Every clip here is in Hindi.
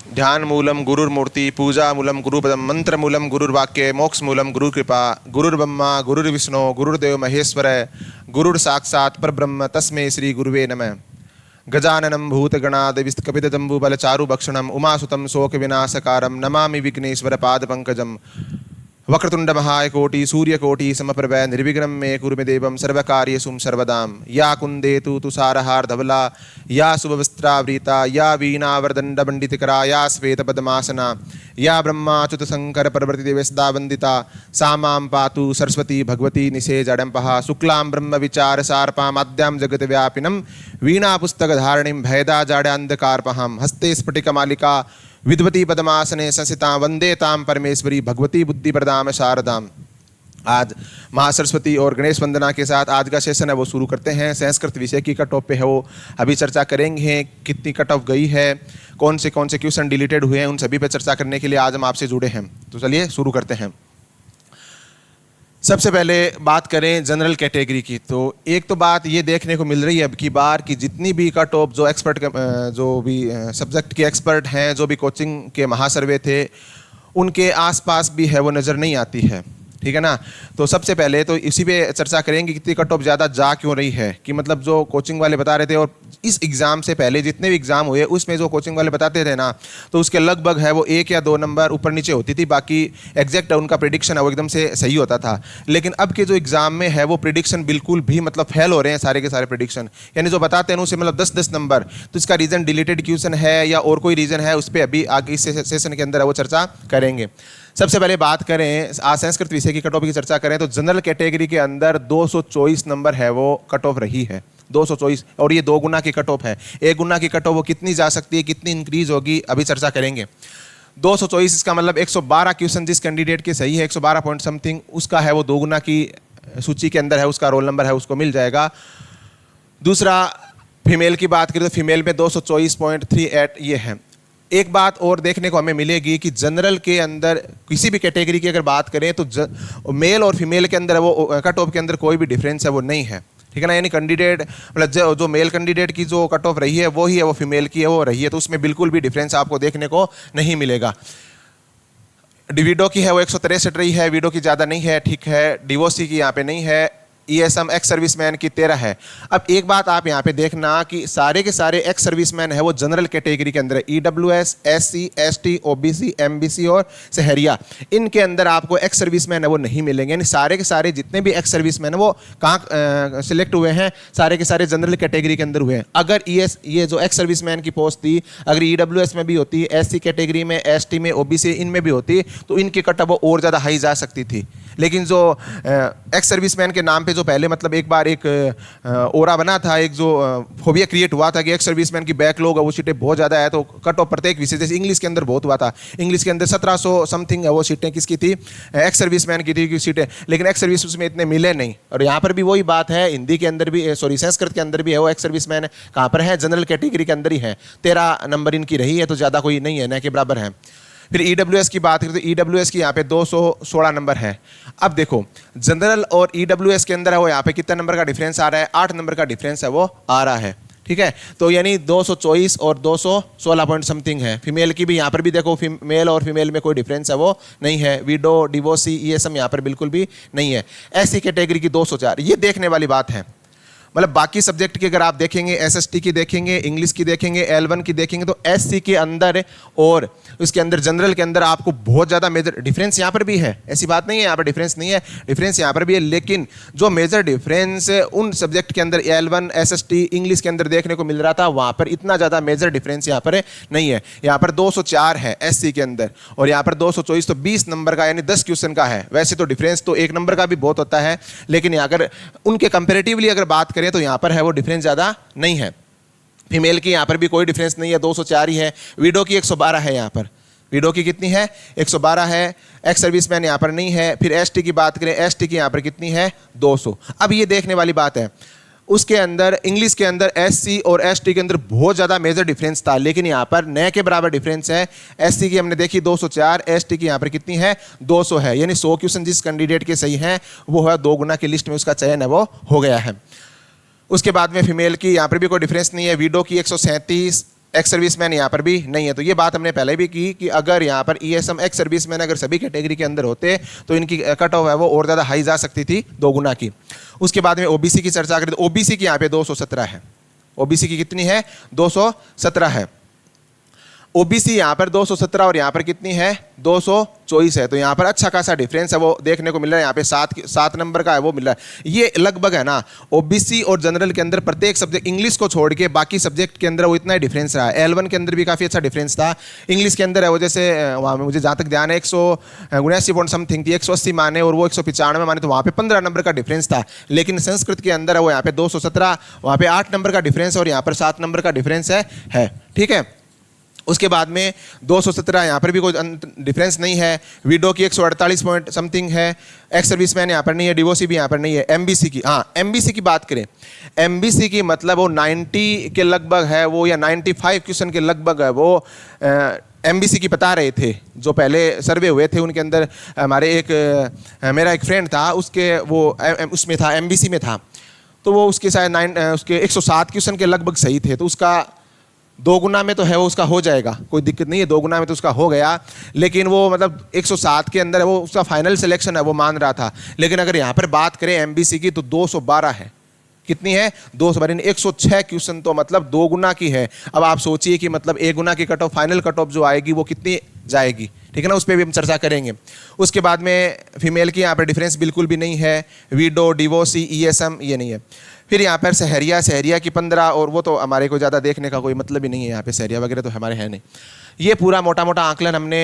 ध्यान मूलम गुरुर्मूर्ति, पूजा मूलम गुरुपदम, मंत्र मूलम गुरुर्वाक्य, मोक्ष मूलम गुरुकृपा, गुरुर्ब्रह्मा गुरुर्विष्णु गुरुर्देव महेश्वर, गुरुर्साक्षात् परब्रह्म तस्मै श्री गुरुवे नमः। गजाननं भूतगणादिविस्तकपितजम्बूफलचारुभक्षणं उमासुतं शोकविनाशकारं नमामि विघ्नेश्वर पादपङ्कजं। वक्रतुंड महाकोटि सूर्यकोटि समप्रभ निर्विघ्नं मे कुरु मे देवं सर्वकार्येषु सर्वदां। या कुन्देतु तुषारहारधवला, या शुभवस्त्रावृता, या वीणावरदण्डमण्डितकरा, या श्वेतपद्मासना, या ब्रह्माच्युतशङ्करपरवर्तिदेवे सदा वन्दिता, सा मां पातु सरस्वती भगवती निषेजडम्पः। शुक्लां ब्रह्मविचारसारपामाद्यां जगद्व्यापिनं वीणापुस्तकधारिणीं भैदाजाड्यान्धकारपहं। हस्ते स्फटिकमालिका विद्वती पद्मासने संसिता, वंदे ताम परमेश्वरी भगवती बुद्धि प्रदाम शारदाम। आज महासरस्वती और गणेश वंदना के साथ आज का सेशन है वो शुरू करते हैं। संस्कृत विषय की कट ऑफ पे है वो अभी चर्चा करेंगे। कितनी कट ऑफ गई है, कौन से क्वेश्चन डिलीटेड हुए हैं, उन सभी पे चर्चा करने के लिए आज हम आपसे जुड़े हैं। तो चलिए शुरू करते हैं। सबसे पहले बात करें जनरल कैटेगरी की, तो एक तो बात ये देखने को मिल रही है अब की बार कि जितनी भी कट ऑफ जो एक्सपर्ट जो भी सब्जेक्ट के एक्सपर्ट हैं, जो भी कोचिंग के महासर्वे थे, उनके आसपास भी है वो नज़र नहीं आती है। ठीक है ना। तो सबसे पहले तो इसी पे चर्चा करेंगे कितनी कट ऑफ ज़्यादा जा क्यों रही है, कि मतलब जो कोचिंग वाले बता रहे थे और इस एग्ज़ाम से पहले जितने भी एग्ज़ाम हुए उसमें जो कोचिंग वाले बताते थे ना, तो उसके लगभग है वो 1 या 2 नंबर ऊपर नीचे होती थी। बाकी एग्जैक्ट उनका प्रिडिक्शन है वो एकदम से सही होता था। लेकिन अब के जो एग्ज़ाम में है वो प्रिडिक्शन बिल्कुल भी मतलब फेल हो रहे हैं सारे के सारे प्रिडिक्शन, यानी जो बताते हैं उसे मतलब 10-10 नंबर। तो इसका रीज़न डिलीटेड क्वेश्चन है या और कोई रीज़न है, उस पर अभी आगे इस सेशन के अंदर वो चर्चा करेंगे। सबसे पहले बात करें आज संस्कृत विषय की कट ऑफ की चर्चा करें तो जनरल कैटेगरी के अंदर 224 नंबर है वो कट ऑफ रही है, 224। और ये 2 गुना की कट ऑफ है। 1 गुना की कट ऑफ वो कितनी जा सकती है, कितनी इंक्रीज होगी, अभी चर्चा करेंगे। 224 इसका मतलब 112 क्वेश्चन जिस कैंडिडेट के सही है 112 पॉइंट समथिंग, उसका है वो 2 गुना की सूची के अंदर है, उसका रोल नंबर है उसको मिल जाएगा। दूसरा फीमेल की बात करें तो फीमेल में 224.38 ये है। एक बात और देखने को हमें मिलेगी कि जनरल के अंदर किसी भी कैटेगरी की अगर बात करें तो मेल और फीमेल के अंदर वो कट ऑफ के अंदर कोई भी डिफरेंस है वो नहीं है। ठीक है ना। यानी कैंडिडेट मतलब जो मेल कैंडिडेट की जो कट ऑफ रही है वो ही है वो फीमेल की है वो रही है, तो उसमें बिल्कुल भी डिफरेंस आपको देखने को नहीं मिलेगा। वीडो की है वो 163 रही है, वीडो की ज़्यादा नहीं है। ठीक है। डिवोर्सी की यहाँ पे नहीं है। ESM एक्स सर्विसमैन की 13 है। अब एक बात आप यहाँ पे देखना कि सारे के सारे एक्स सर्विसमैन है वो जनरल कैटेगरी के अंदर है। EWS, SC, ST, OBC, MBC और शहरिया, इनके अंदर आपको एक्स सर्विसमैन है वो नहीं मिलेंगे। यानी सारे के सारे जितने भी एक्स सर्विसमैन है वो कहाँ सिलेक्ट हुए हैं, सारे के सारे जनरल कैटेगरी के अंदर हुए हैं। अगर ये जो एक्स सर्विसमैन की पोस्ट थी अगर EWS में भी होती, SC कैटेगरी में, ST में, OBC इनमें भी होती तो इनकी कट ऑफ वो और ज़्यादा हाई जा सकती थी। लेकिन जो एक्स सर्विसमैन के नाम पे जो पहले मतलब एक बार एक ओरा बना था, एक जो फोबिया क्रिएट हुआ था कि एक्स सर्विसमैन की बैकलॉग है वो सीटें बहुत ज़्यादा है, तो कट ऑफ प्रत्येक विषय जैसे इंग्लिश के अंदर बहुत हुआ था। इंग्लिश के अंदर 1700 समथिंग है वो सीटें किसकी थी, एक्स सर्विसमैन की थी सीटें, लेकिन एक्स सर्विस में इतने मिले नहीं। और यहाँ पर भी वही बात है, हिंदी के अंदर भी सॉरी संस्कृत के अंदर भी है वो एक्स सर्विसमैन कहाँ पर है, जनरल कैटेगरी के अंदर ही है। 13 नंबर इनकी रही है, तो ज़्यादा कोई नहीं है, न के बराबर है। फिर EWS की बात करें तो EWS की यहाँ पे 216 नंबर है। अब देखो जनरल और EWS के अंदर है वो यहाँ पे कितना नंबर का डिफरेंस आ रहा है, 8 नंबर का डिफरेंस है वो आ रहा है। ठीक है। तो यानी 224 और 216 पॉइंट समथिंग है। फीमेल की भी यहाँ पर भी देखो मेल और फीमेल में कोई डिफरेंस है वो नहीं है। विडो, डिवोर्सी, ESM यहाँ पर बिल्कुल भी नहीं है। SC कैटेगरी की 204, ये देखने वाली बात है। मतलब बाकी सब्जेक्ट की अगर आप देखेंगे, SST की देखेंगे, इंग्लिश की देखेंगे, L1 की देखेंगे, तो SC के अंदर और उसके अंदर जनरल के अंदर आपको बहुत ज़्यादा मेजर डिफरेंस यहाँ पर भी है। ऐसी बात नहीं है यहाँ पर डिफरेंस नहीं है, डिफरेंस यहाँ पर भी है। लेकिन जो मेजर डिफरेंस उन सब्जेक्ट के अंदर L1, SST, इंग्लिश के अंदर देखने को मिल रहा था, वहाँ पर इतना ज़्यादा मेजर डिफरेंस यहाँ पर नहीं है। यहाँ पर 204 है SC के अंदर और यहाँ पर 224, तो 20 नंबर का यानी 10 क्वेश्चन का है। वैसे तो डिफरेंस तो 1 नंबर का भी बहुत होता है, लेकिन अगर उनके कंपेरेटिवली अगर बात करें तो यहाँ पर है वो डिफरेंस ज़्यादा नहीं है। फीमेल की यहाँ पर भी कोई डिफरेंस नहीं है, 204 ही है। विडो की 112 है। यहाँ पर विडो की कितनी है, 112 है। एक्स सर्विसमैन यहाँ पर नहीं है। फिर ST की बात करें, ST की यहाँ पर कितनी है, 200। अब ये देखने वाली बात है, उसके अंदर इंग्लिश के अंदर SC और ST के अंदर बहुत ज़्यादा मेजर डिफरेंस था, लेकिन यहाँ पर नए के बराबर डिफरेंस है। SC की हमने देखी 204, ST की यहाँ पर कितनी है, 200 है। यानी 100 क्वेश्चन जिस कैंडिडेट के सही हैं वो है 2 गुना की लिस्ट में उसका चयन है वो हो गया है। उसके बाद में फीमेल की यहाँ पर भी कोई डिफरेंस नहीं है। विडो की 137, एक्स सर्विसमैन यहाँ पर भी नहीं है। तो ये बात हमने पहले भी की कि अगर यहाँ पर ईएसएम एक्स सर्विसमैन अगर सभी कैटेगरी के अंदर होते तो इनकी कट ऑफ है वो और ज़्यादा हाई जा सकती थी, 2 गुना की। उसके बाद में ओबीसी की चर्चा करें तो ओबीसी की यहाँ पे 217 है। ओबीसी की कितनी है? 217 है। ओबीसी यहाँ पर 217 और यहाँ पर कितनी है? 224 है। तो यहाँ पर अच्छा खासा डिफरेंस है वो देखने को मिल रहा है। यहाँ पे 7 नंबर का है वो मिल रहा है। ये लगभग है ना ओबीसी और जनरल के अंदर प्रत्येक सब्जेक्ट, इंग्लिश को छोड़ के बाकी सब्जेक्ट के अंदर वो इतना ही डिफरेंस रहा है। L1 के अंदर भी काफ़ी अच्छा डिफरेंस था। इंग्लिश के अंदर है वो जैसे वहाँ में मुझे जहाँ तक ध्यान है 179 पॉइंट समथिंग थी, 180 माने और वो 195 माने, तो वहाँ पे 15 नंबर का डिफरेंस था। लेकिन संस्कृत के अंदर है वो यहाँ पे 217, वहाँ पे 8 नंबर का डिफरेंस और यहाँ पर 7 नंबर का डिफरेंस है। ठीक है। उसके बाद में 217 यहाँ पर भी कोई डिफरेंस नहीं है। विडो की 148 पॉइंट समथिंग है। एक्स सर्विसमैन यहाँ पर नहीं है, डिवोर्सी भी यहाँ पर नहीं है। एमबीसी की, हाँ एमबीसी की बात करें, एमबीसी की मतलब वो 90 के लगभग है वो, या 95 क्वेश्चन के लगभग है वो। एमबीसी की बता रहे थे जो पहले सर्वे हुए थे उनके अंदर। हमारे मेरा एक फ्रेंड था, उसके वो उसमें था, एमबीसी में था, तो वो उसके शायद उसके 107 क्वेश्चन के लगभग सही थे। तो उसका 2 गुना में तो है वो उसका हो जाएगा, कोई दिक्कत नहीं है, 2 गुना में तो उसका हो गया। लेकिन वो मतलब 107 के अंदर है वो, उसका फाइनल सिलेक्शन है वो मान रहा था। लेकिन अगर यहाँ पर बात करें एमबीसी की तो 212 है। कितनी है? 212, 106 क्वेश्चन, तो मतलब 2 गुना की है। अब आप सोचिए कि मतलब 1 गुना की cut off, final cut off जो आएगी वो कितनी जाएगी, ठीक है ना, उस पर भी हम चर्चा करेंगे। उसके बाद में फीमेल की यहाँ पर डिफरेंस बिल्कुल भी नहीं है। विडो, डिवोर्सी, ईएसएम ये नहीं है। फिर यहाँ पर सहरिया की 15, और वो तो हमारे को ज़्यादा देखने का कोई मतलब ही नहीं है। यहाँ पे सहरिया वगैरह तो हमारे है नहीं। ये पूरा मोटा मोटा आंकलन हमने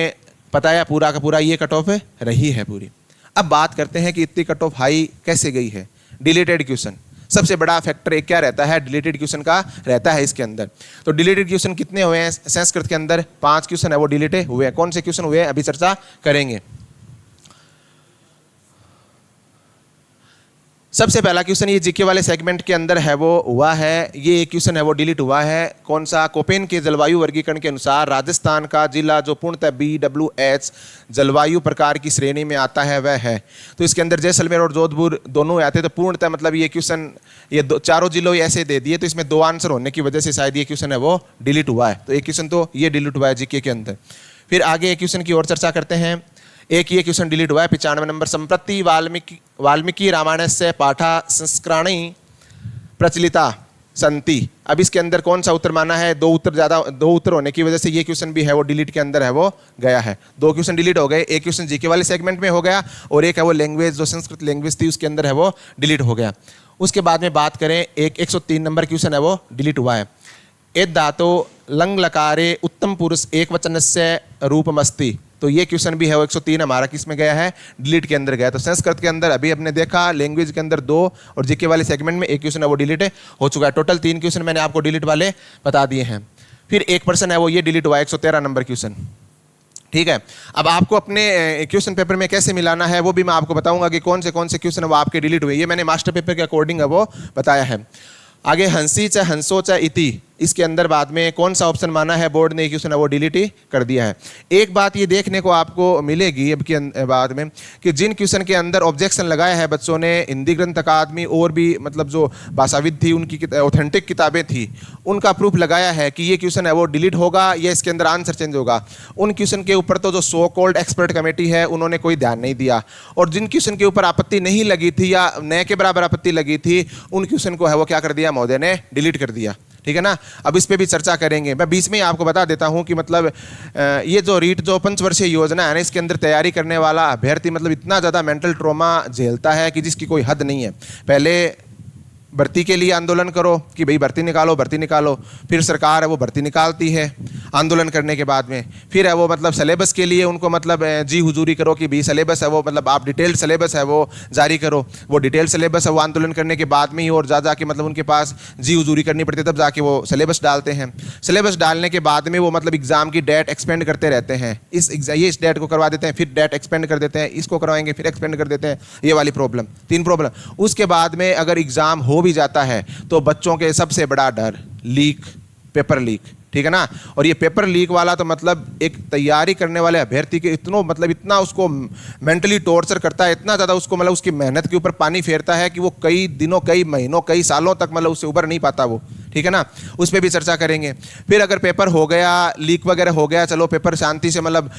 बताया, पूरा का पूरा ये कट ऑफ रही है पूरी। अब बात करते हैं कि इतनी कट ऑफ हाई कैसे गई है। डिलीटेड क्वेश्चन सबसे बड़ा फैक्टर एक क्या रहता है? डिलीटेड क्वेश्चन का रहता है इसके अंदर। तो डिलीटेड क्वेश्चन कितने हुए हैं संस्कृत के अंदर? 5 क्वेश्चन है वो डिलीटेड हुए हैं। कौन से क्वेश्चन हुए हैं अभी चर्चा करेंगे। सबसे पहला क्वेश्चन ये जीके वाले सेगमेंट के अंदर है वो हुआ है, ये एक क्वेश्चन है वो डिलीट हुआ है। कौन सा? कोपेन के जलवायु वर्गीकरण के अनुसार राजस्थान का जिला जो पूर्णतः BWH जलवायु प्रकार की श्रेणी में आता है वह है। तो इसके अंदर जैसलमेर और जोधपुर दोनों आते, तो पूर्णतः मतलब ये क्वेश्चन ये चारों जिलों ऐसे दे दिए, तो इसमें 2 आंसर होने की वजह से शायद ये क्वेश्चन है वो डिलीट हुआ है। तो एक क्वेश्चन तो ये डिलीट हुआ है जीके के अंदर। फिर आगे एक क्वेश्चन की ओर चर्चा करते हैं। एक ये क्वेश्चन डिलीट हुआ है 95 नंबर। संप्रति वाल्मीकि रामायणस्य पाठा संस्करणी प्रचलिता संति। अब इसके अंदर कौन सा उत्तर माना है? 2 उत्तर होने की वजह से ये क्वेश्चन भी है वो डिलीट के अंदर है वो गया है। 2 क्वेश्चन डिलीट हो गए। एक क्वेश्चन जीके वाले सेगमेंट में हो गया और एक है वो लैंग्वेज जो संस्कृत लैंग्वेज थी उसके अंदर है वो डिलीट हो गया। उसके बाद में बात करें, एक 103 नंबर क्वेश्चन है वो डिलीट हुआ है। एद धातो लंग लकारे उत्तम पुरुष एक वचनस्य रूपमस्ति। तो ये क्वेश्चन भी है वो 103 हमारा किस में गया है? डिलीट के अंदर गया। तो संस्कृत के अंदर अभी हमने देखा, लैंग्वेज के अंदर 2 और जीके वाले सेगमेंट में एक क्वेश्चन है वो डिलीट हो चुका है। टोटल 3 क्वेश्चन मैंने आपको डिलीट वाले बता दिए हैं। फिर 1% है वो ये डिलीट हुआ है, 113 नंबर क्वेश्चन। ठीक है। अब आपको अपने क्वेश्चन पेपर में कैसे मिलाना है वो भी मैं आपको बताऊंगा कि कौन से क्वेश्चन है वो आपके डिलीट हुए। ये मैंने मास्टर पेपर के अकॉर्डिंग है वो बताया है। आगे हंसी चाहे हंसो चाहे इति, इसके अंदर बाद में कौन सा ऑप्शन माना है? बोर्ड ने क्वेश्चन है वो डिलीट ही कर दिया है। एक बात ये देखने को आपको मिलेगी अब के बाद में कि जिन क्वेश्चन के अंदर ऑब्जेक्शन लगाया है बच्चों ने, हिंदी ग्रंथ अकादमी और भी मतलब जो भाषाविद थी उनकी ऑथेंटिक किताबें थी, उनका प्रूफ लगाया है कि ये क्वेश्चन है वो डिलीट होगा या इसके अंदर आंसर चेंज होगा। उन क्वेश्चन के ऊपर तो जो सो कॉल्ड एक्सपर्ट कमेटी है उन्होंने कोई ध्यान नहीं दिया, और जिन क्वेश्चन के ऊपर आपत्ति नहीं लगी थी या नए के बराबर आपत्ति लगी थी उन क्वेश्चन को है वो क्या कर दिया महोदय ने? डिलीट कर दिया। ठीक है ना। अब इस पे भी चर्चा करेंगे। मैं बीच में ही आपको बता देता हूं कि मतलब ये जो रीट जो 5 वर्षीय योजना है ना, इसके अंदर तैयारी करने वाला अभ्यर्थी मतलब इतना ज़्यादा मेंटल ट्रॉमा झेलता है कि जिसकी कोई हद नहीं है। पहले भर्ती के लिए आंदोलन करो कि भाई भर्ती निकालो, फिर सरकार है वो भर्ती निकालती है आंदोलन करने के बाद में। फिर है वो मतलब सिलेबस के लिए उनको मतलब जी हुजूरी करो कि भाई सिलेबस है वो मतलब आप डिटेल्ड सिलेबस है वो जारी करो। वो डिटेल्ड सिलेबस है वो आंदोलन करने के बाद में ही और जा के मतलब उनके पास जी हुजूरी करनी पड़ती है, तब जाके वो सिलेबस डालते हैं। सिलेबस डालने के बाद में वो मतलब एग्जाम की डेट एक्सपेंड करते रहते हैं। इस डेट को करवा देते हैं, फिर डेट एक्सपेंड कर देते हैं, इसको करवाएंगे फिर एक्सपेंड कर देते हैं। ये वाली प्रॉब्लम, 3 प्रॉब्लम। उसके बाद में अगर एग्जाम हो भी जाता है तो बच्चों के सबसे बड़ा डर लीक, पेपर लीक। ठीक है ना। और ये पेपर लीक वाला तो मतलब एक तैयारी करने वाले अभ्यर्थी के इतना उसको मेंटली टॉर्चर करता है, इतना ज़्यादा उसको मतलब उसकी मेहनत के ऊपर पानी फेरता है कि वो कई दिनों, कई महीनों, कई सालों तक मतलब उससे उबर नहीं पाता वो, ठीक है ना। उस पर भी चर्चा करेंगे। फिर अगर पेपर हो गया, लीक वगैरह हो गया, चलो पेपर शांति से मतलब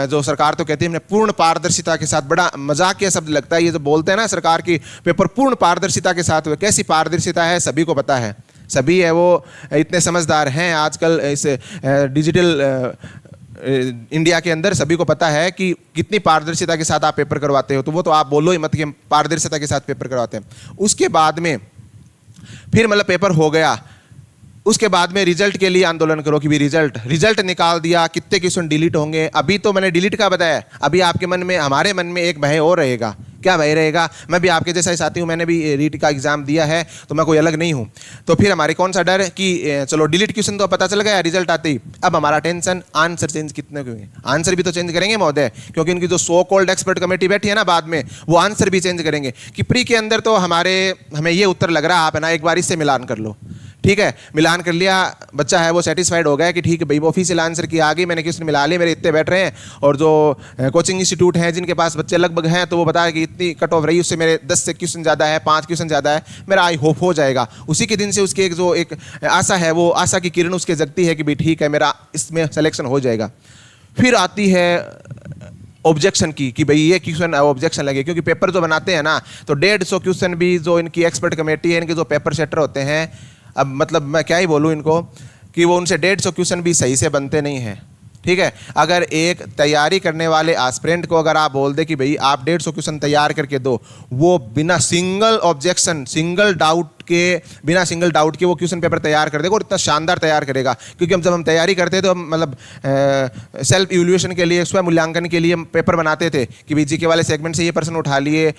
जो सरकार तो कहती है हमने पूर्ण पारदर्शिता के साथ, बड़ा मजाकिया शब्द लगता है ये जो बोलते हैं ना सरकार की पेपर पूर्ण पारदर्शिता के साथ हुए। कैसी पारदर्शिता है सभी को पता है, सभी है वो इतने समझदार हैं आजकल इस डिजिटल इंडिया के अंदर, सभी को पता है कि कितनी पारदर्शिता के साथ आप पेपर करवाते हो। तो वो तो आप बोलो ही मत कि हम पारदर्शिता के साथ पेपर करवाते हैं। उसके बाद में फिर मतलब पेपर हो गया, उसके बाद में रिजल्ट के लिए आंदोलन करो कि भी रिजल्ट निकाल दिया, कितने क्वेश्चन डिलीट होंगे। अभी तो मैंने डिलीट का बताया, अभी आपके मन में, हमारे मन में एक भय और रहेगा। क्या भय रहेगा? मैं भी आपके जैसा ही साथी हूँ, मैंने भी रीट का एग्जाम दिया है, तो मैं कोई अलग नहीं हूँ। तो फिर हमारे कौन सा डर है कि चलो डिलीट क्वेश्चन तो पता चल गया रिजल्ट आते ही, अब हमारा टेंशन आंसर चेंज कितने होंगे। आंसर भी तो चेंज करेंगे महोदय, क्योंकि इनकी जो सो कॉल्ड एक्सपर्ट कमेटी बैठी है ना बाद में, वो आंसर भी चेंज करेंगे कि प्री के अंदर तो हमें ये उत्तर लग रहा है, आप है ना एक बार इससे मिलान कर लो। ठीक है, मिलान कर लिया, बच्चा है वो सेटिस्फाइड हो गया कि ठीक है भाई, वो ऑफिशियल आंसर की आ गई, मैंने क्वेश्चन मिला लिए, मेरे इतने बैठ रहे हैं। और जो कोचिंग इंस्टीट्यूट हैं जिनके पास बच्चे लगभग हैं, तो वो बता कि इतनी कट ऑफ रही, उससे मेरे 10 से क्वेश्चन ज़्यादा है, 5 क्वेश्चन ज़्यादा है, मेरा आई होप हो जाएगा। उसी के दिन से उसकी एक आशा है, वो आशा की किरण उसके जगती है कि भाई ठीक है मेरा इसमें सिलेक्शन हो जाएगा। फिर आती है ऑब्जेक्शन की कि भाई ये क्वेश्चन ऑब्जेक्शन लगे, क्योंकि पेपर जो बनाते हैं ना, तो 150 क्वेश्चन भी जो इनकी एक्सपर्ट कमेटी है, इनके जो पेपर सेटर होते हैं, अब मतलब मैं क्या ही बोलूँ इनको कि वो उनसे 150 क्वेश्चन भी सही से बनते नहीं हैं। ठीक है, अगर एक तैयारी करने वाले एस्पिरेंट को अगर आप बोल दे कि भाई आप 150 क्वेश्चन तैयार करके दो, वो बिना सिंगल ऑब्जेक्शन, सिंगल डाउट के वो क्वेश्चन पेपर तैयार कर देगा, और इतना शानदार तैयार करेगा। क्योंकि जब हम तैयारी करते थे तो हम मतलब सेल्फ इवैल्यूएशन के लिए, स्वयं मूल्यांकन के लिए हम पेपर बनाते थे कि भाई जीके वाले सेगमेंट से ये प्रश्न उठा लिए,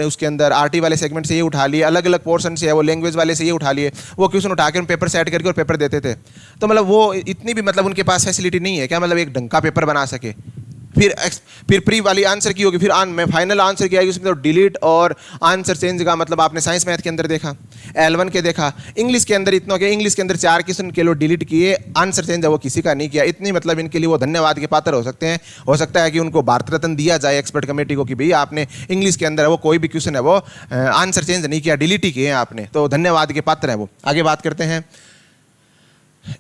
उसके अंदर आरटी वाले सेगमेंट से ये उठा लिए, अलग अलग पोर्शन से है वो लैंग्वेज वाले से ये उठा लिए, वो क्वेश्चन उठा के हम पेपर सेट करके और पेपर देते थे। तो मतलब वो इतनी भी मतलब उनके पास फैसिलिटी नहीं है क्या मतलब एक ढंग का पेपर बना सके। फिर प्री वाली आंसर की होगी, फिर में फाइनल आंसर की आएगी, उसमें तो डिलीट और आंसर चेंज का मतलब आपने साइंस मैथ के अंदर देखा, L1 के देखा, इंग्लिश के अंदर इतना किया, इंग्लिश के अंदर 4 क्वेश्चन के लो डिलीट किए, आंसर चेंज है वो किसी का नहीं किया। इतनी मतलब इनके लिए वो धन्यवाद के पात्र हो सकते हैं। हो सकता है कि उनको भारत रत्न दिया जाए एक्सपर्ट कमेटी को कि भाई आपने इंग्लिश के अंदर है वो कोई भी क्वेश्चन है वो आंसर चेंज नहीं किया, डिलीट ही किए आपने, तो धन्यवाद के पात्र हैं वो। आगे बात करते हैं।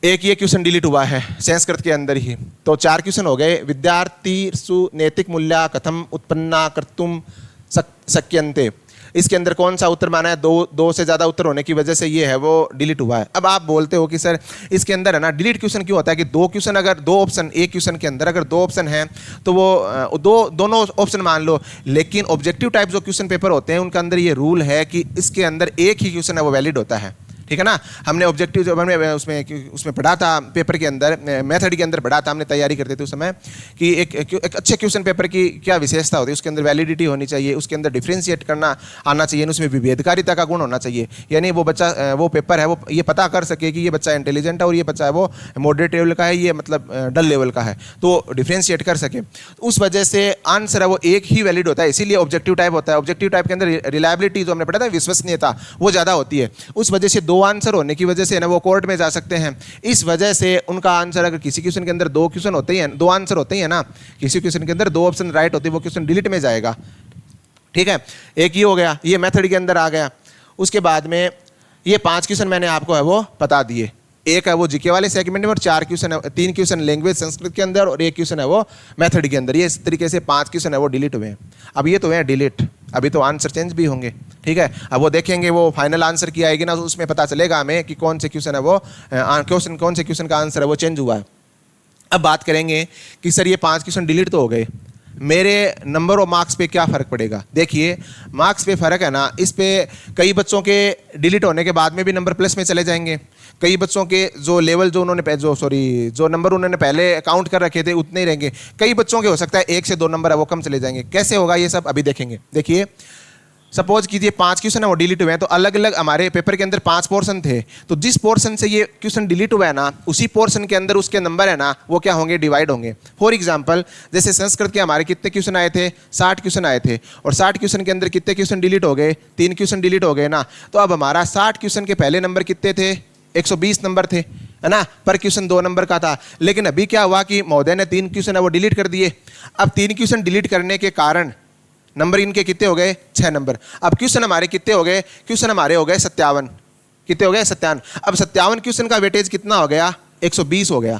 एक ये क्वेश्चन डिलीट हुआ है संस्कृत के अंदर ही, तो 4 क्वेश्चन हो गए। विद्यार्थी सु नैतिक मूल्य कथम उत्पन्ना कर्तुम शक्यन्ते, इसके अंदर कौन सा उत्तर माना है? दो से ज़्यादा उत्तर होने की वजह से ये है वो डिलीट हुआ है। अब आप बोलते हो कि सर इसके अंदर है ना डिलीट क्वेश्चन क्यों होता है कि 2 क्वेश्चन, अगर 2 ऑप्शन, एक क्वेश्चन के अंदर अगर 2 ऑप्शन हैं तो वो दोनों ऑप्शन मान लो, लेकिन ऑब्जेक्टिव टाइप जो क्वेश्चन पेपर होते हैं उनके अंदर ये रूल है कि इसके अंदर एक ही क्वेश्चन है वो वैलिड होता है। ठीक है ना, हमने ऑब्जेक्टिव जो हमने उसमें पढ़ा था, पेपर के अंदर मेथड के अंदर पढ़ा था, हमने तैयारी करते थे उस समय कि एक अच्छे क्वेश्चन पेपर की क्या विशेषता होती है, उसके अंदर वैलिडिटी होनी चाहिए, उसके अंदर डिफ्रेंशिएट करना आना चाहिए, उसमें विभेदकारिता का गुण होना चाहिए। यानी वो बच्चा, वो पेपर है वो ये पता कर सके कि ये बच्चा इंटेलिजेंट है और ये बच्चा है वो मॉडरेट लेवल का है, ये मतलब डल लेवल का है, तो डिफ्रेंशिएट कर सके। उस वजह से आंसर है वो एक ही वैलिड होता है, इसीलिए ऑब्जेक्टिव टाइप होता है। ऑब्जेक्टिव टाइप के अंदर रिलायबिलिटी जो हमने पढ़ा था, विश्वसनीयता, वो ज़्यादा होती है। उस वजह से 2 आंसर होने की वजह से ना वो कोर्ट में जा सकते हैं। इस वजह से उनका आंसर, अगर किसी क्वेश्चन के अंदर 2 क्वेश्चन होते ही हैं, 2 आंसर होते ही है ना, किसी क्वेश्चन के अंदर 2 ऑप्शन राइट होते हैं, वो क्वेश्चन डिलीट में जाएगा। ठीक है, एक ही हो गया, ये मेथड के अंदर आ गया। उसके बाद में ये 5 क्वेश्चन मैंने आपको है वो बता दिए। एक है वो जीके वाले सेगमेंट में और 4 क्वेश्चन है, 3 क्वेश्चन लैंग्वेज संस्कृत के अंदर और 1 क्वेश्चन है वो मेथड के अंदर। ये इस तरीके से 5 क्वेश्चन है वो डिलीट हुए हैं। अब ये तो है डिलीट, अभी तो आंसर चेंज भी होंगे। ठीक है, अब वो देखेंगे, वो फाइनल आंसर की आएगी ना, तो उसमें पता चलेगा हमें कि कौन से क्वेश्चन है वो कौन से क्वेश्चन का आंसर है वो चेंज हुआ है। अब बात करेंगे कि सर ये 5 क्वेश्चन डिलीट तो हो गए, मेरे नंबर और मार्क्स पे क्या फ़र्क पड़ेगा? देखिए, मार्क्स पे फ़र्क है ना, इस पे कई बच्चों के डिलीट होने के बाद में भी नंबर प्लस में चले जाएंगे, कई बच्चों के जो लेवल जो नंबर उन्होंने पहले काउंट कर रखे थे उतने ही रहेंगे, कई बच्चों के हो सकता है 1 से 2 नंबर है वो कम चले जाएंगे। कैसे होगा ये सब अभी देखेंगे। देखिए, सपोज कीजिए 5 क्वेश्चन है वो डिलीट हुए हैं, तो अलग अलग हमारे पेपर के अंदर 5 पोर्शन थे, तो जिस पोर्शन से ये क्वेश्चन डिलीट हुआ है ना, उसी पोर्शन के अंदर उसके नंबर है ना वो क्या होंगे, डिवाइड होंगे। फॉर एग्जांपल, जैसे संस्कृत के हमारे कितने क्वेश्चन आए थे, 60 क्वेश्चन आए थे, और 60 क्वेश्चन के अंदर कितने क्वेश्चन डिलीट हो गए, 3 क्वेश्चन डिलीट हो गए ना। तो अब हमारा 60 क्वेश्चन के पहले नंबर कितने थे, 120 नंबर थे, है ना, पर क्वेश्चन 2 नंबर का था। लेकिन अभी क्या हुआ कि महोदय ने 3 क्वेश्चन है वो डिलीट कर दिए। अब 3 क्वेश्चन डिलीट करने के कारण नंबर इनके कितने हो गए, 6 नंबर। अब क्वेश्चन हमारे कितने हो गए, क्वेश्चन हमारे हो गए 57। कितने हो गए, 57। अब 57 क्वेश्चन का वेटेज कितना हो गया, 120 हो गया।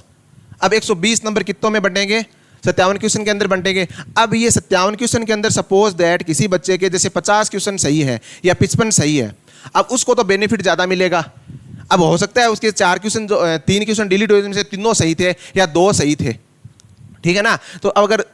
अब 120 नंबर कितनों में बंटेंगे, 57 क्वेश्चन के अंदर बंटेंगे। अब ये 57 क्वेश्चन के अंदर सपोज दैट किसी बच्चे के जैसे 50 क्वेश्चन सही है या 55 सही है, अब उसको तो बेनिफिट ज़्यादा मिलेगा। अब हो सकता है उसके 4 क्वेश्चन जो 3 क्वेश्चन डिलीट हुए, जिनमें से तीनों सही थे या 2 सही थे, ठीक है ना। तो अब अगर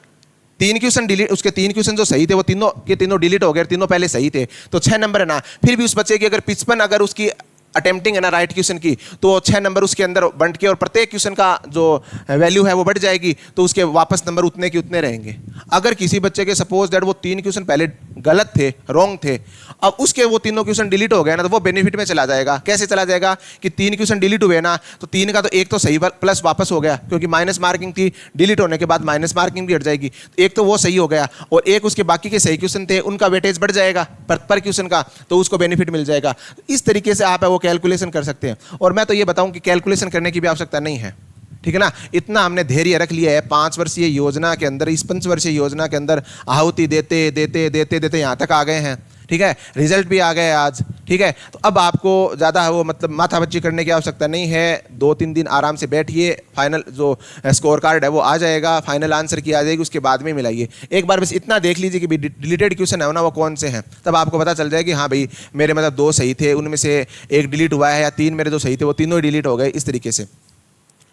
3 क्वेश्चन डिलीट, उसके 3 क्वेश्चन जो सही थे वो तीनों के तीनों डिलीट हो गए, तीनों पहले सही थे, तो 6 नंबर है ना। फिर भी उस बच्चे की अगर 55 अगर उसकी अटेम्प्टिंग है ना राइट क्वेश्चन की, तो 6 नंबर उसके अंदर बंट के और प्रत्येक क्वेश्चन का जो वैल्यू है वो बढ़ जाएगी, तो उसके वापस नंबर उतने के उतने रहेंगे। अगर किसी बच्चे के सपोज दैट वो 3 क्वेश्चन पहले गलत थे, रॉन्ग थे, अब उसके वो तीनों क्वेश्चन डिलीट हो गए ना, तो वो बेनिफिट में चला जाएगा। कैसे चला जाएगा कि 3 क्वेश्चन डिलीट हुए ना, तो 3 का तो एक तो सही प्लस वापस हो गया, क्योंकि माइनस मार्किंग थी, डिलीट होने के बाद माइनस मार्किंग भी हट जाएगी, एक तो वो सही हो गया, और एक उसके बाकी के सही क्वेश्चन थे उनका वेटेज बढ़ जाएगा पर क्वेश्चन का, तो उसको बेनिफिट मिल जाएगा। इस तरीके से आप है वो कैलकुलेशन कर सकते हैं। और मैं तो ये बताऊं कि कैलकुलेशन करने की भी आवश्यकता नहीं है, ठीक है ना। इतना हमने धैर्य रख लिया है 5 वर्षीय योजना के अंदर, इस 5 वर्षीय योजना के अंदर आहुति देते देते देते देते यहाँ तक आ गए हैं, ठीक है। रिजल्ट भी आ गए आज, ठीक है। तो अब आपको ज़्यादा वो मतलब माथापच्ची करने की आवश्यकता नहीं है। 2-3 दिन आराम से बैठिए, फाइनल जो स्कोर कार्ड है वो आ जाएगा, फाइनल आंसर की आ जाएगी, उसके बाद में मिलाइए। एक बार बस इतना देख लीजिए कि डिलीटेड क्वेश्चन है ना वो कौन से हैं, तब आपको पता चल जाएगा कि हाँ भाई मेरे मतलब 2 सही थे, उनमें से एक डिलीट हुआ है, या 3 मेरे जो सही थे वो तीनों ही डिलीट हो गए, इस तरीके से,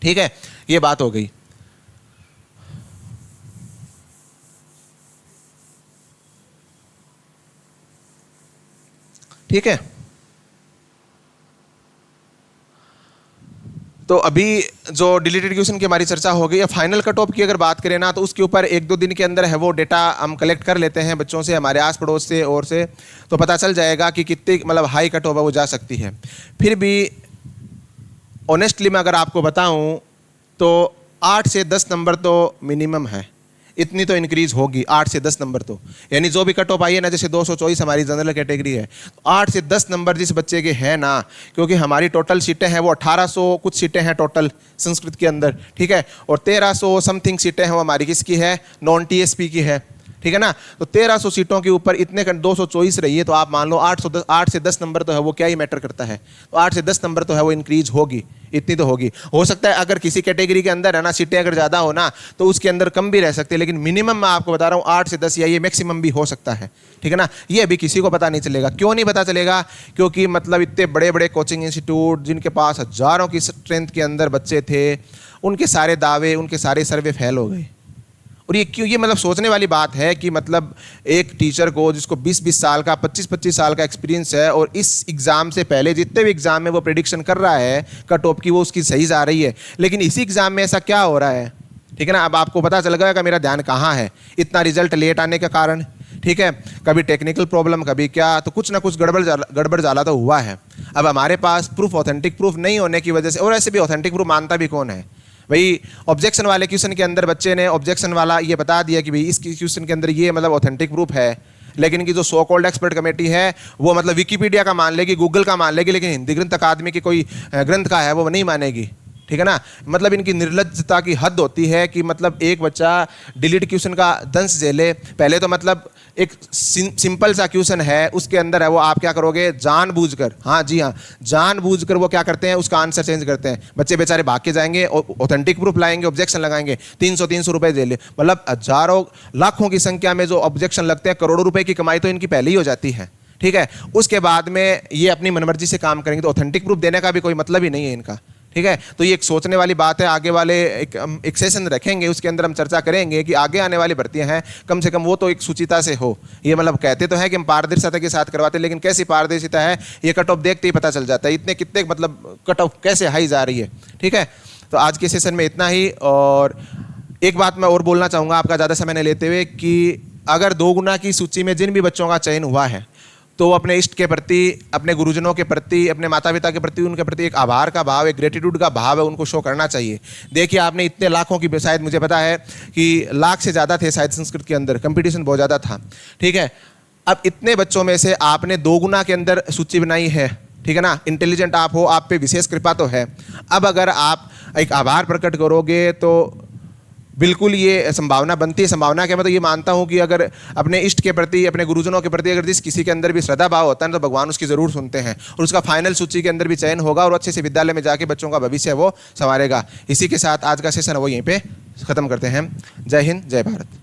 ठीक है। ये बात हो गई। ठीक है, तो अभी जो डिलीटेड क्वेश्चन की हमारी चर्चा हो गई। अब फाइनल कट ऑफ की अगर बात करें ना, तो उसके ऊपर 1-2 दिन के अंदर है वो डेटा हम कलेक्ट कर लेते हैं बच्चों से, हमारे आस पड़ोस से और से, तो पता चल जाएगा कि कितनी मतलब हाई कट ऑफ है वो जा सकती है। फिर भी ऑनेस्टली मैं अगर आपको बताऊं तो 8 से 10 नंबर तो मिनिमम है, इतनी तो इंक्रीज होगी 8 से 10 नंबर तो, यानी जो भी कट ऑफ आई है ना, जैसे 224 हमारी जनरल कैटेगरी है, तो 8 से 10 नंबर जिस बच्चे के हैं ना, क्योंकि हमारी टोटल सीटें हैं वो 1800 कुछ सीटें हैं टोटल संस्कृत के अंदर, ठीक है, और 1300 समथिंग सीटें हैं वो हमारी किसकी है, नॉन टीएसपी की है, ठीक है ना। तो 1300 सीटों के ऊपर इतने 224 रही है, तो आप मान लो 8 से 10 नंबर तो है वो क्या ही मैटर करता है, तो 8 से 10 नंबर तो है वो इंक्रीज होगी, इतनी तो होगी। हो सकता है अगर किसी कैटेगरी के अंदर है ना सीटें अगर ज़्यादा हो ना, तो उसके अंदर कम भी रह सकती है, लेकिन मिनिमम मैं आपको बता रहा हूँ 8 से 10 या ये मैक्सिमम भी हो सकता है, ठीक है ना। ये अभी किसी को पता नहीं चलेगा। क्यों नहीं पता चलेगा, क्योंकि मतलब इतने बड़े बड़े कोचिंग इंस्टीट्यूट जिनके पास हज़ारों की स्ट्रेंथ के अंदर बच्चे थे, उनके सारे दावे, उनके सारे सर्वे फेल हो गए। और ये क्यों, ये मतलब सोचने वाली बात है कि मतलब एक टीचर को जिसको 20-20 साल का 25-25 साल का एक्सपीरियंस है, और इस एग्ज़ाम से पहले जितने भी एग्ज़ाम में वो प्रेडिक्शन कर रहा है कट ऑफ की, वो उसकी सही जा रही है, लेकिन इसी एग्ज़ाम में ऐसा क्या हो रहा है, ठीक है ना। अब आपको पता चल गया कि मेरा ध्यान कहाँ है, इतना रिजल्ट लेट आने के कारण, ठीक है, कभी टेक्निकल प्रॉब्लम, कभी क्या, तो कुछ ना कुछ गड़बड़ जाला तो हुआ है। अब हमारे पास प्रूफ, ऑथेंटिक प्रूफ नहीं होने की वजह से, और ऐसे भी ऑथेंटिक प्रूफ मानता भी कौन है भाई। ऑब्जेक्शन वाले क्वेश्चन के अंदर बच्चे ने ऑब्जेक्शन वाला ये बता दिया कि भाई इस क्वेश्चन के अंदर ये मतलब ऑथेंटिक प्रूफ है, लेकिन इनकी जो सो कॉल्ड एक्सपर्ट कमेटी है वो मतलब विकिपीडिया का मान लेगी, गूगल का मान लेगी, लेकिन हिंदी ग्रंथ अकादमी के कोई ग्रंथ का है वो नहीं मानेगी, ठीक है ना। मतलब इनकी निर्लज्जता की हद होती है कि मतलब एक बच्चा डिलीट क्वेश्चन का दंश झेले। पहले तो मतलब एक सिंपल सा क्वेश्चन है, उसके अंदर है वो आप क्या करोगे, जानबूझकर, हाँ जी हाँ, जानबूझकर वो क्या करते हैं, उसका आंसर चेंज करते हैं। बच्चे बेचारे भाग के जाएंगे, ऑथेंटिक प्रूफ लाएंगे, ऑब्जेक्शन लगाएंगे, 300 रुपए दे ले, मतलब हजारों लाखों की संख्या में जो ऑब्जेक्शन लगते हैं, करोड़ों रुपए की कमाई तो इनकी पहले ही हो जाती है, ठीक है। उसके बाद में ये अपनी मनमर्जी से काम करेंगे, तो ऑथेंटिक प्रूफ देने का भी कोई मतलब ही नहीं है इनका, ठीक है। तो ये एक सोचने वाली बात है। आगे वाले एक सेशन रखेंगे, उसके अंदर हम चर्चा करेंगे कि आगे आने वाली भर्तियां हैं, कम से कम वो तो एक सुचिता से हो। ये मतलब कहते तो है कि हम पारदर्शिता के साथ करवाते हैं, लेकिन कैसी पारदर्शिता है ये कट ऑफ देखते ही पता चल जाता है, इतने कितने मतलब कट ऑफ कैसे हाई जा रही है, ठीक है। तो आज के सेशन में इतना ही। और एक बात मैं और बोलना चाहूँगा आपका ज़्यादा समय नहीं लेते हुए, कि अगर 2 गुना की सूची में जिन भी बच्चों का चयन हुआ है, तो अपने इष्ट के प्रति, अपने गुरुजनों के प्रति, अपने माता पिता के प्रति, उनके प्रति एक आभार का भाव, एक ग्रेटिट्यूड का भाव है, उनको शो करना चाहिए। देखिए आपने इतने लाखों की, शायद मुझे पता है कि लाख से ज़्यादा थे शायद संस्कृत के अंदर, कंपटीशन बहुत ज़्यादा था, ठीक है। अब इतने बच्चों में से आपने 2 गुना के अंदर सूची बनाई है, ठीक है ना, इंटेलिजेंट आप हो, आप पे विशेष कृपा तो है। अब अगर आप एक आभार प्रकट करोगे तो बिल्कुल ये संभावना बनती है। संभावना क्या, मैं तो ये मानता हूँ कि अगर अपने इष्ट के प्रति, अपने गुरुजनों के प्रति अगर जिस किसी के अंदर भी श्रद्धा भाव होता है तो भगवान उसकी ज़रूर सुनते हैं और उसका फाइनल सूची के अंदर भी चयन होगा और अच्छे से विद्यालय में जाके बच्चों का भविष्य वो संवारेगा। इसी के साथ आज का सेशन वो यहीं पे ख़त्म करते हैं। जय हिंद, जय भारत।